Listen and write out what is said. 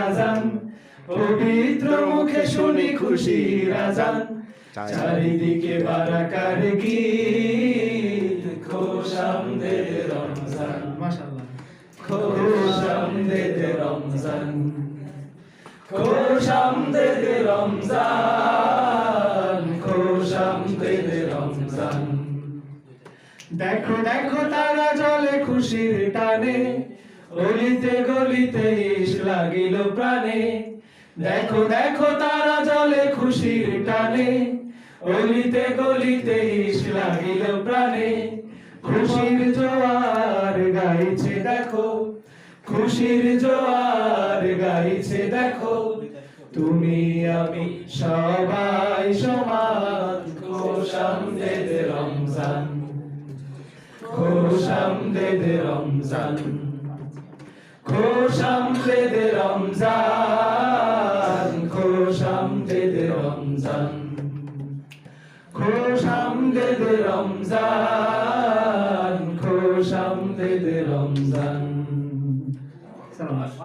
আজান পবিত্র মুখে শুনি খুশির আজান, চারিদিকে বারাকার গীত, খোশামদেদ রমজান, মাশাআল্লাহ, খোশামদেদ রমজান, খোশামদেদ রমজান, খোশামদেদ রমজান। দেখো দেখো তারা জ্বলে খুশির টানে, অলিতে গলিতে ইশ লাগিল প্রাণে। দেখো দেখো তারা জ্বলে খুশির টানে, অলিতে গলিতে ইশ লাগিল প্রাণে। খুশির জোয়ার গাইছে দেখো, খুশির জোয়ার গাইছে দেখো, তুমি আমি সবাই সমান। খোশামদেদ রমজান, খোশামদেদ রমজান, খোশামদেদ রমজান, খোশামদেদ রমজান, খোশামদেদ রমজান, খোশামদেদ রমজান।